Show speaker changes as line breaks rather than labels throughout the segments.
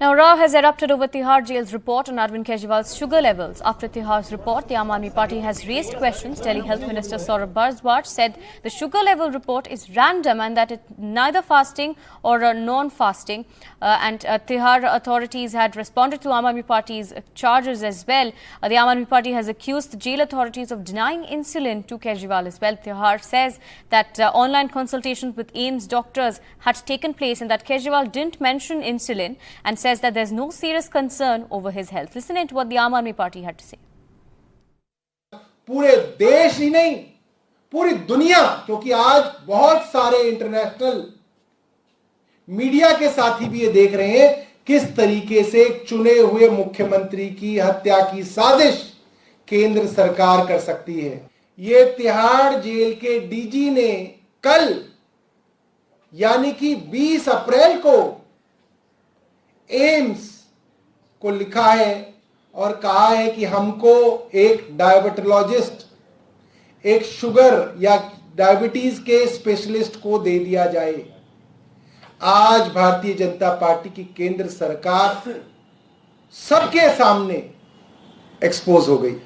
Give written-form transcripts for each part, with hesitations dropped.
Now, row has erupted over Tihar jail's report on Arvind Kejriwal's sugar levels. After Tihar's report, the Aam Aadmi Party has raised questions. Delhi Health Minister Saurabh Bharadwaj said the sugar level report is random and that it's neither fasting or non-fasting. Tihar authorities had responded to Aam Aadmi Party's charges as well. The Aam Aadmi Party has accused the jail authorities of denying insulin to Kejriwal as well. Tihar says that online consultations with AIIMS doctors had taken place and that Kejriwal didn't mention insulin and says that there's no serious concern over his health. Listen in to what the Aam Aadmi Party had to say.
पूरे देश ही नहीं, पूरी दुनिया, क्योंकि आज बहुत सारे international media के साथी भी ये देख रहे हैं किस तरीके से एक चुने हुए मुख्यमंत्री की हत्या की साजिश केंद्र सरकार कर सकती है। ये तिहाड़ जेल के डीजी ने कल यानी कि 20 अप्रैल को एम्स को लिखा है और कहा है कि हमको एक डायबिटोलॉजिस्ट, एक शुगर या डायबिटीज के स्पेशलिस्ट को दे दिया जाए। आज भारतीय जनता पार्टी की केंद्र सरकार सबके सामने एक्सपोज हो गई।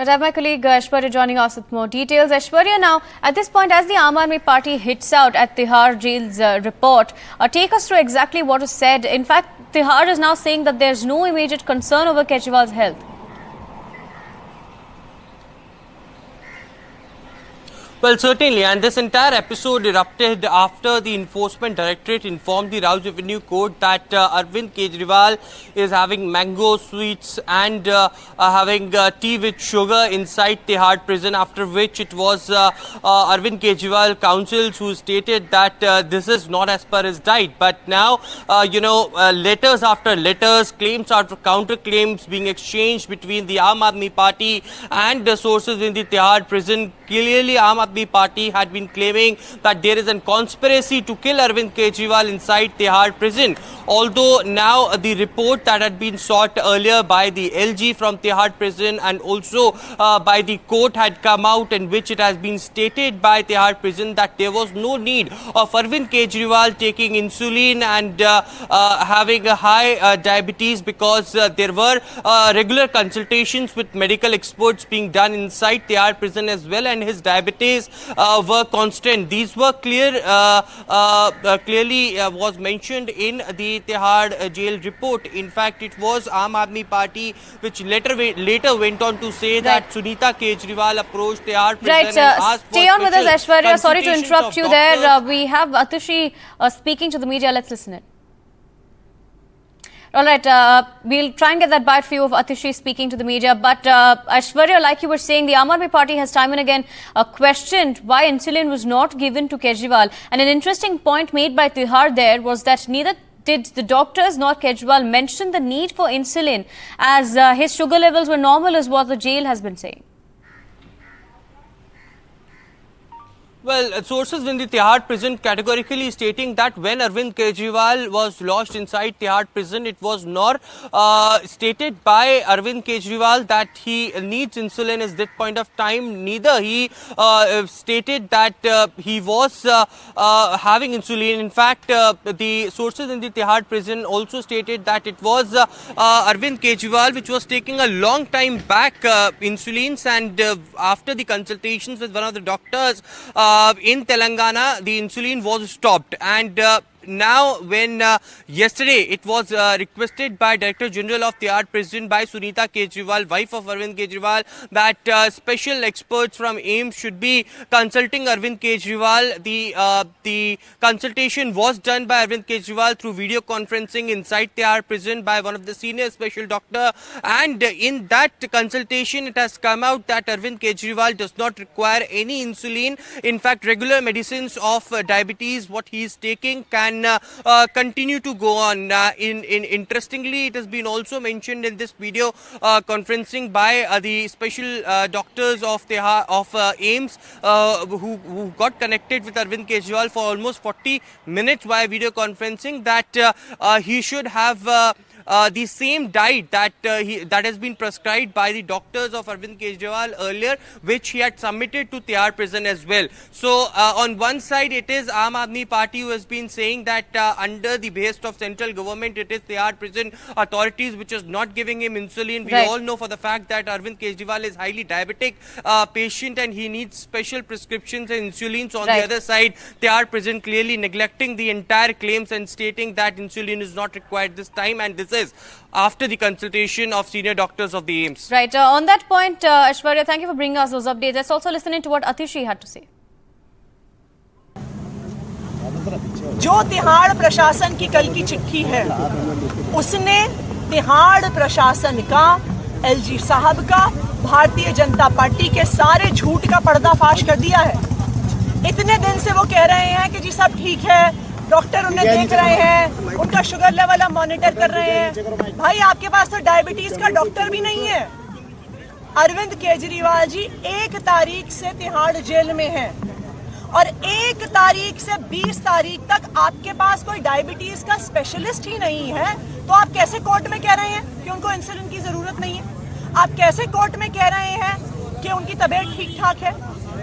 I have my colleague Aishwarya joining us with more details. Aishwarya, now at this point, as the Aam Aadmi Party hits out at Tihar jail's report, take us through exactly what is said. In fact, Tihar is now saying that there's no immediate concern over Kejriwal's health.
Well, certainly, and this entire episode erupted after the Enforcement Directorate informed the Rouse Avenue Court that Arvind Kejriwal is having mango sweets and having tea with sugar inside Tihar prison, after which it was Arvind Kejriwal counsels who stated that this is not as per his diet. But now, letters after letters, claims after counterclaims being exchanged between the Aam Aadmi Party and the sources in the Tihar prison. Clearly, Aam Aadmi Party had been claiming that there is a conspiracy to kill Arvind Kejriwal inside Tihar prison. Although now the report that had been sought earlier by the LG from Tihar prison and also by the court had come out, in which it has been stated by Tihar prison that there was no need of Arvind Kejriwal taking insulin and having a high diabetes, because there were regular consultations with medical experts being done inside Tihar prison as well, and his diabetes were constant. These were clearly was mentioned in the Tihar jail report. In fact, it was Aam Aadmi Party which later went on to say that Sunita Kejriwal approached Tihar prison and asked for
stay on with us, Aishwarya. Sorry to interrupt you there. We have Atishi speaking to the media. Let's listen in. All right, we'll try and get that bite for you of Atishi speaking to the media. But Aishwarya, like you were saying, the Aam Aadmi Party has time and again questioned why insulin was not given to Kejriwal. And an interesting point made by Tihar there was that neither did the doctors nor Kejriwal mention the need for insulin, as his sugar levels were normal, is what the jail has been saying.
Well, sources in the Tihar prison categorically stating that when Arvind Kejriwal was lodged inside Tihar prison, it was not stated by Arvind Kejriwal that he needs insulin at that point of time. Neither he stated that he was having insulin. In fact, the sources in the Tihar prison also stated that it was Arvind Kejriwal which was taking a long time back insulins, and after the consultations with one of the doctors in Telangana, the insulin was stopped. And now, when yesterday it was requested by Director General of Tihar prison by Sunita Kejriwal, wife of Arvind Kejriwal, that special experts from AIIMS should be consulting Arvind Kejriwal. The consultation was done by Arvind Kejriwal through video conferencing inside Tihar prison by one of the senior special doctor, and in that consultation it has come out that Arvind Kejriwal does not require any insulin. In fact, regular medicines of diabetes what he is taking can continue to go on. Interestingly, it has been also mentioned in this video conferencing by the special doctors of AIIMS who got connected with Arvind Kejriwal for almost 40 minutes via video conferencing, that he should have the same diet that has been prescribed by the doctors of Arvind Kejriwal earlier, which he had submitted to Tihar prison as well. So on one side it is Aam Aadmi Party who has been saying that under the behest of central government it is Tihar prison authorities which is not giving him insulin. We all know for the fact that Arvind Kejriwal is highly diabetic patient and he needs special prescriptions and insulins. On the other side, Tihar prison clearly neglecting the entire claims and stating that insulin is not required this time, and this is after the consultation of senior doctors of the AIIMS.
Right. On that point, Aishwarya, thank you for bringing us those updates. Let's also listen in to what Atishi had to say.
जो तिहाड़ प्रशासन की कल की चिट्ठी है, उसने तिहाड़ प्रशासन का, एलजी साहब का, भारतीय जनता पार्टी के सारे झूठ का पर्दाफाश कर दिया है। इतने दिन से वो कह रहे हैं कि जी सब ठीक है, डॉक्टर उन्हें देख रहे हैं, उनका शुगर लेवल हम मॉनिटर कर रहे हैं। भाई आपके पास तो डायबिटीज का डॉक्टर भी नहीं है। अरविंद केजरीवाल जी 1 तारीख से तिहाड़ जेल में हैं और 1 तारीख से 20 तारीख तक आपके पास कोई डायबिटीज का स्पेशलिस्ट ही नहीं है, तो आप कैसे कोर्ट में कह रहे हैं कि उनको इंसुलिन की जरूरत नहीं है? आप कैसे कोर्ट में कह रहे हैं कि उनकी तबीयत ठीक ठाक है?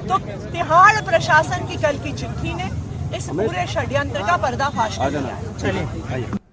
तो तिहाड़ प्रशासन की कल की चिट्ठी ने इस पूरे षड्यंत्र का पर्दाफाश कर दिया है।